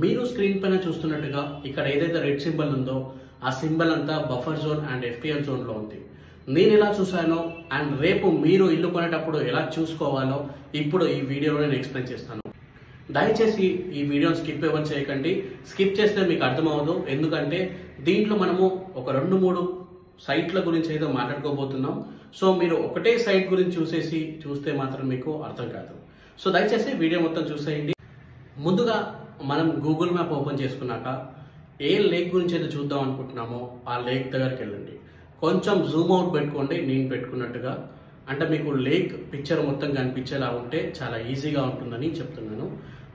మీరు స్క్రీన్ పైన చూస్తున్నట్టుగా ఇక్కడ ఏదైతే రెడ్ సింబల్ ఉందో ఆ సింబల్ అంతా buffer zone and FTL zone లో ఉంది. నేను ఎలా చూసానో అండ్ రేపు మీరు ఇల్లు కొనేటప్పుడు ఎలా చూసుకోవాలో ఇప్పుడు ఈ వీడియోలో నేను ఎక్స్ప్లెయిన్ చేస్తాను. దయచేసి ఈ వీడియోని స్కిప్ ఎవరు చేయకండి. స్కిప్ చేస్తే మీకు అర్థమవదు. ఎందుకంటే దీంట్లో మనము ఒక 2-3 సైట్ల గురించి అయితే మాట్లాడుకోబోతున్నాం. సో మీరు ఒకటే సైట్ గురించి చూస్తే మాత్రం మీకు అర్థం కాదు. సో దయచేసి వీడియో మొత్తం చూసేయండి. ముందుగా మనం గూగుల్ మ్యాప్ ఓపెన్ చేసుకున్నాక ఏ లేక్ గురించి అయితే చూద్దాం అనుకుంటున్నామో ఆ లేక్ దగ్గరికి వెళ్ళండి. కొంచెం జూమ్ అవుట్ పెట్టుకోండి, నేను పెట్టుకున్నట్టుగా. అంటే మీకు లేక్ పిక్చర్ మొత్తం కనిపించేలా ఉంటే చాలా ఈజీగా ఉంటుందని చెప్తున్నాను.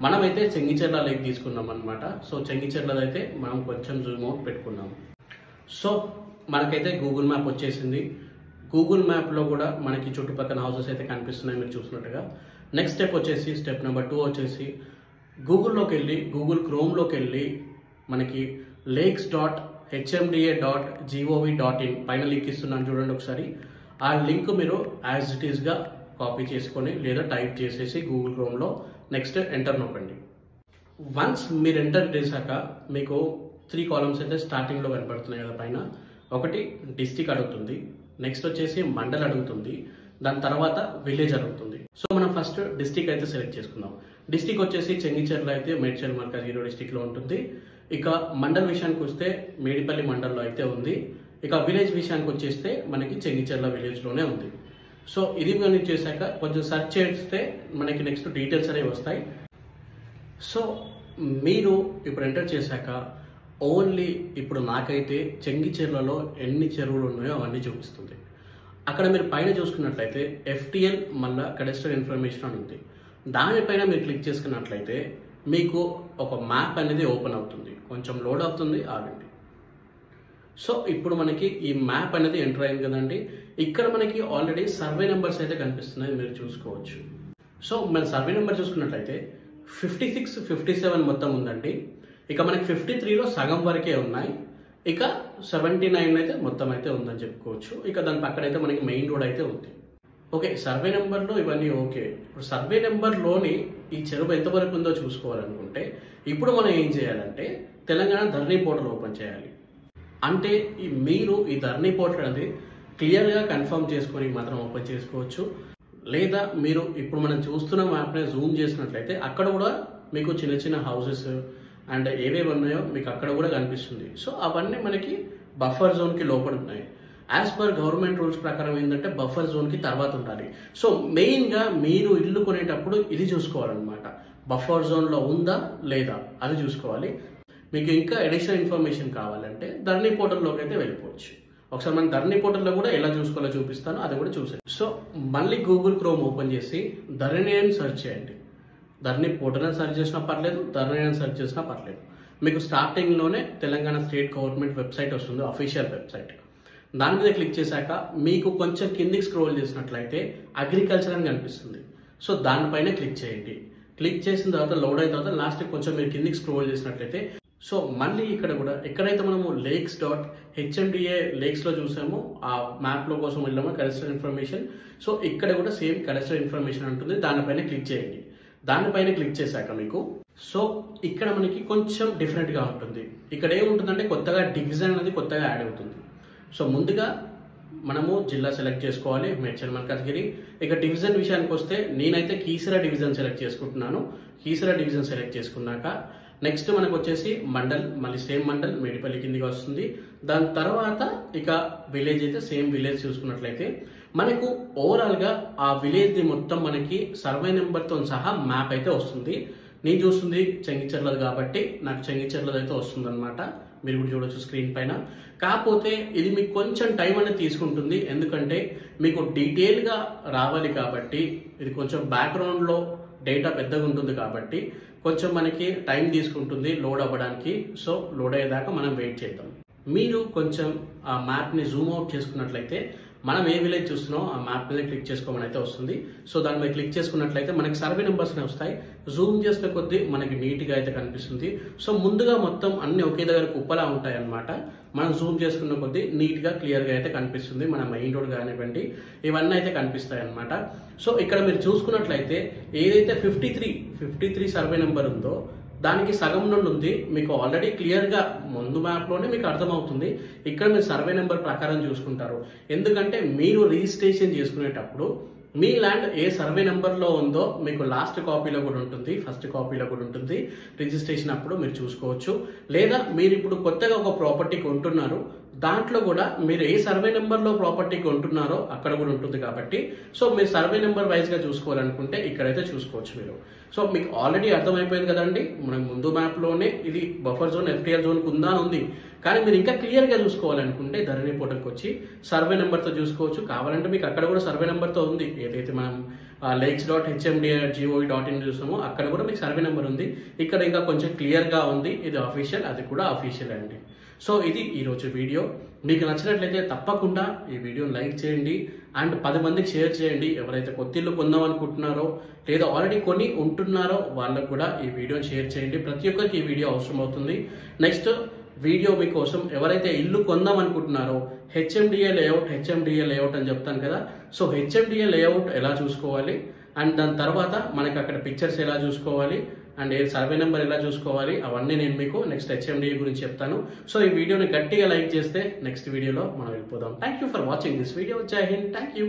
మనమైతే చెంగిచెర్ల లేక్ తీసుకున్నాం అనమాట. సో చెంగిచెర్లదైతే మనం కొంచెం జూమ్ అవుట్ పెట్టుకున్నాము. సో మనకైతే గూగుల్ మ్యాప్ వచ్చేసింది. గూగుల్ మ్యాప్లో కూడా మనకి చుట్టుపక్కల హౌసెస్ అయితే కనిపిస్తున్నాయి మీరు చూసినట్టుగా. నెక్స్ట్ స్టెప్ వచ్చేసి స్టెప్ నెంబర్ 2 వచ్చేసి గూగుల్లోకి వెళ్ళి గూగుల్ క్రోమ్లోకి వెళ్ళి మనకి lakes.hmda.gov.in పైన లింక్ ఇస్తున్నాను చూడండి ఒకసారి. ఆ లింక్ మీరు యాజ్ ఇట్ ఈస్గా కాపీ చేసుకొని లేదా టైప్ చేసేసి గూగుల్ క్రోమ్లో నెక్స్ట్ ఎంటర్ నొక్కండి. వన్స్ మీరు ఎంటర్ చేశాక మీకు 3 కాలమ్స్ అయితే స్టార్టింగ్లో కనపడుతున్నాయి కదా పైన. ఒకటి డిస్ట్రిక్ట్ అడుగుతుంది, నెక్స్ట్ వచ్చేసి మండల్ అడుగుతుంది, దాని తర్వాత విలేజ్ అడుగుతుంది. సో మనం ఫస్ట్ డిస్ట్రిక్ట్ అయితే సెలెక్ట్ చేసుకుందాం. డిస్ట్రిక్ట్ వచ్చేసి చెంగిచెర్ల అయితే మేడ్చల్ మల్కాజ్గిరి డిస్ట్రిక్ట్లో ఉంటుంది. ఇక మండల్ విషయానికి వస్తే మేడిపల్లి మండల్లో అయితే ఉంది. ఇక విలేజ్ విషయానికి వచ్చేస్తే మనకి చెంగిచెర్ల విలేజ్లోనే ఉంది. సో ఇది మనం చేశాక కొంచెం సెర్చ్ చేస్తే మనకి నెక్స్ట్ డీటెయిల్స్ అనేవి వస్తాయి. సో మీరు ఇప్పుడు ఎంటర్ చేశాక ఓన్లీ ఇప్పుడు నాకైతే చెంగిచెర్లలో ఎన్ని చెరువులు ఉన్నాయో అవన్నీ చూపిస్తుంది. అక్కడ మీరు పైన చూసుకున్నట్లయితే ఎఫ్టీఎల్ మళ్ళీ కడస్ట్రల్ ఇన్ఫర్మేషన్ అని ఉంది. దానిపైన మీరు క్లిక్ చేసుకున్నట్లయితే మీకు ఒక మ్యాప్ అనేది ఓపెన్ అవుతుంది. కొంచెం లోడ్ అవుతుంది, ఆగండి. సో ఇప్పుడు మనకి ఈ మ్యాప్ అనేది ఎంటర్ అయింది కదండి. ఇక్కడ మనకి ఆల్రెడీ సర్వే నెంబర్స్ అయితే కనిపిస్తున్నాయి, మీరు చూసుకోవచ్చు. సో మన సర్వే నెంబర్ చూసుకున్నట్లయితే 56, 57 మొత్తం ఉందండి. ఇక మనకి 53లో సగం వరకే ఉన్నాయి. ఇక 79 అయితే మొత్తం అయితే ఉందని చెప్పుకోవచ్చు. ఇక దాని పక్కనైతే మనకి మెయిన్ రోడ్ అయితే ఉంది. ఓకే, సర్వే నెంబర్లో ఇవన్నీ ఓకే. ఇప్పుడు సర్వే నెంబర్లోని ఈ చెరువు ఎంతవరకు ఉందో చూసుకోవాలనుకుంటే ఇప్పుడు మనం ఏం చేయాలంటే తెలంగాణ ధరణి పోర్టల్ ఓపెన్ చేయాలి. అంటే మీరు ఈ ధరణి పోర్టల్ అనేది క్లియర్గా కన్ఫర్మ్ చేసుకొని మాత్రం ఓపెన్ చేసుకోవచ్చు. లేదా మీరు ఇప్పుడు మనం చూస్తున్న మ్యాప్ని జూమ్ చేసినట్లయితే అక్కడ కూడా మీకు చిన్న చిన్న హౌసెస్ అండ్ ఏవేవి ఉన్నాయో మీకు అక్కడ కూడా కనిపిస్తుంది. సో అవన్నీ మనకి బఫర్ జోన్కి లోపల ఉన్నాయి. యాజ్ పర్ గవర్నమెంట్ రూల్స్ ప్రకారం ఏంటంటే బఫర్ జోన్కి తర్వాత ఉండాలి. సో మెయిన్గా మీరు ఇల్లు కొనేటప్పుడు ఇది చూసుకోవాలన్నమాట. బఫర్ జోన్లో ఉందా లేదా అది చూసుకోవాలి. మీకు ఇంకా అడిషనల్ ఇన్ఫర్మేషన్ కావాలంటే ధరణి పోర్టల్లోకి అయితే వెళ్ళిపోవచ్చు. ఒకసారి మన ధరణి పోర్టల్లో కూడా ఎలా చూసుకోవాలో చూపిస్తాను, అది కూడా చూసేది. సో మళ్ళీ గూగుల్ క్రోమ్ ఓపెన్ చేసి ధరణి అని సెర్చ్ చేయండి. ధరణి పోర్టల్ అని సెర్చ్ చేసినా పర్లేదు, ధరణి అని సెర్చ్ చేసినా పర్లేదు. మీకు స్టార్టింగ్లోనే తెలంగాణ స్టేట్ గవర్నమెంట్ వెబ్సైట్ వస్తుంది, అఫీషియల్ వెబ్సైట్. దాని మీద క్లిక్ చేశాక మీకు కొంచెం కిందికి స్క్రోల్ చేసినట్లయితే అగ్రికల్చర్ అని కనిపిస్తుంది. సో దానిపైన క్లిక్ చేయండి. క్లిక్ చేసిన తర్వాత లోడ్ అయిన తర్వాత లాస్ట్కి కొంచెం మీరు కిందికి స్క్రోల్ చేసినట్లయితే సో మళ్ళీ ఇక్కడ కూడా ఎక్కడైతే మనము lakes.hmda లేక్స్లో చూసామో ఆ మ్యాప్లో కోసం వెళ్ళామో కడస్ట్రల్ ఇన్ఫర్మేషన్. సో ఇక్కడ కూడా సేమ్ కడస్ట్రల్ ఇన్ఫర్మేషన్ ఉంటుంది. దానిపైన క్లిక్ చేయండి. దానిపైన క్లిక్ చేశాక మీకు సో ఇక్కడ మనకి కొంచెం డిఫరెంట్గా ఉంటుంది. ఇక్కడ ఏముంటుందంటే కొత్తగా డివిజన్ అనేది కొత్తగా యాడ్ అవుతుంది. సో ముందుగా మనము జిల్లా సెలెక్ట్ చేసుకోవాలి, మేడ్చల్ మల్కాజ్గిరి. ఇక డివిజన్ విషయానికి వస్తే నేనైతే కీసర డివిజన్ సెలెక్ట్ చేసుకుంటున్నాను. కీసర డివిజన్ సెలెక్ట్ చేసుకున్నాక నెక్స్ట్ మనకు వచ్చేసి మండల్, మళ్ళీ సేమ్ మండల్ మేడిపల్లి కిందికి వస్తుంది. దాని తర్వాత ఇక విలేజ్ అయితే సేమ్ విలేజ్ చూసుకున్నట్లయితే మనకు ఓవరాల్గా ఆ విలేజ్ది మొత్తం మనకి సర్వే నెంబర్తో సహా మ్యాప్ అయితే వస్తుంది. నేను చూస్తుంది చెంగిచెర్లది కాబట్టి నాకు చెంగిచెర్లది అయితే వస్తుంది అనమాట. మీరు కూడా చూడొచ్చు స్క్రీన్ పైన. కాకపోతే ఇది మీకు కొంచెం టైం అనేది తీసుకుంటుంది. ఎందుకంటే మీకు డీటెయిల్గా రావాలి కాబట్టి ఇది కొంచెం బ్యాక్గ్రౌండ్లో డేటా పెద్దగా ఉంటుంది కాబట్టి కొంచెం మనకి టైం తీసుకుంటుంది లోడ్ అవ్వడానికి. సో లోడ్ అయ్యేదాకా మనం వెయిట్ చేద్దాం. మీరు కొంచెం ఆ మ్యాప్ని జూమ్ అవుట్ చేసుకున్నట్లయితే మనం ఏ విలేజ్ చూస్తున్నామో ఆ మ్యాప్ మీద క్లిక్ చేసుకోమని అయితే వస్తుంది. సో దాని మీద క్లిక్ చేసుకున్నట్లయితే మనకి సర్వే నెంబర్స్ వస్తాయి. జూమ్ చేసిన కొద్దీ మనకి నీట్గా అయితే కనిపిస్తుంది. సో ముందుగా మొత్తం అన్ని ఒకే దగ్గర కుప్పలా ఉంటాయి అన్నమాట. మనం జూమ్ చేసుకున్న కొద్దీ నీట్గా క్లియర్గా అయితే కనిపిస్తుంది. మన మెయిన్ రోడ్ కానివ్వండి ఇవన్నీ అయితే కనిపిస్తాయి అన్నమాట. సో ఇక్కడ మీరు చూసుకున్నట్లయితే ఏదైతే 53 సర్వే నెంబర్ ఉందో దానికి సగం నుండి ఉంది. మీకు ఆల్రెడీ క్లియర్గా ముందు మ్యాప్లోనే మీకు అర్థమవుతుంది. ఇక్కడ మీరు సర్వే నెంబర్ ప్రకారం చూసుకుంటారు. ఎందుకంటే మీరు రిజిస్ట్రేషన్ చేసుకునేటప్పుడు మీ ల్యాండ్ ఏ సర్వే నెంబర్లో ఉందో మీకు లాస్ట్ కాపీలో కూడా ఉంటుంది, ఫస్ట్ కాపీలో కూడా ఉంటుంది. రిజిస్ట్రేషన్ అప్పుడు మీరు చూసుకోవచ్చు. లేదా మీరు ఇప్పుడు కొత్తగా ఒక ప్రాపర్టీ కొంటున్నారు, దాంట్లో కూడా మీరు ఏ సర్వే నెంబర్లో ప్రాపర్టీ కొంటున్నారో అక్కడ కూడా ఉంటుంది. కాబట్టి సో మీరు సర్వే నెంబర్ వైజ్గా చూసుకోవాలనుకుంటే ఇక్కడైతే చూసుకోవచ్చు మీరు. సో మీకు ఆల్రెడీ అర్థమైపోయింది కదండి, మనకు ముందు మ్యాప్లోనే ఇది బఫర్ జోన్ ఎఫ్టీఎల్ జోన్ ఉందా ఉంది. కానీ మీరు ఇంకా క్లియర్గా చూసుకోవాలనుకుంటే ధరణి పోర్టల్కి వచ్చి సర్వే నెంబర్తో చూసుకోవచ్చు. కావాలంటే మీకు అక్కడ కూడా సర్వే నెంబర్తో ఉంది. ఏదైతే మనం lakes.hmd@gov.in చూసామో అక్కడ కూడా మీకు సర్వే నెంబర్ ఉంది. ఇక్కడ ఇంకా కొంచెం క్లియర్గా ఉంది. ఇది అఫీషియల్, అది కూడా అఫీషియల్ అండి. సో ఇది ఈరోజు వీడియో. మీకు నచ్చినట్లయితే తప్పకుండా ఈ వీడియోని లైక్ చేయండి అండ్ 10 మందికి షేర్ చేయండి. ఎవరైతే కొత్త ఇల్లు కొందాం అనుకుంటున్నారో లేదా ఆల్రెడీ కొని ఉంటున్నారో వాళ్ళకు కూడా ఈ వీడియోని షేర్ చేయండి. ప్రతి ఒక్కరికి ఈ వీడియో అవసరం అవుతుంది. నెక్స్ట్ వీడియో మీకోసం ఎవరైతే ఇల్లు కొందాం అనుకుంటున్నారో హెచ్ఎండిఏ లేఅవుట్ అని చెప్తాను కదా. సో హెచ్ఎండిఏ లేఅవుట్ ఎలా చూసుకోవాలి అండ్ దాని తర్వాత మనకి అక్కడ పిక్చర్స్ ఎలా చూసుకోవాలి అండ్ ఏ సర్వే నెంబర్ ఎలా చూసుకోవాలి అవన్నీ నేను మీకు నెక్స్ట్ హెచ్ఎండిఏ గురించి చెప్తాను. సో ఈ వీడియోని గట్టిగా లైక్ చేస్తే నెక్స్ట్ వీడియోలో మనం వెళ్ళిపోదాం. Thank you for watching this video. జై హింద్. Thank you.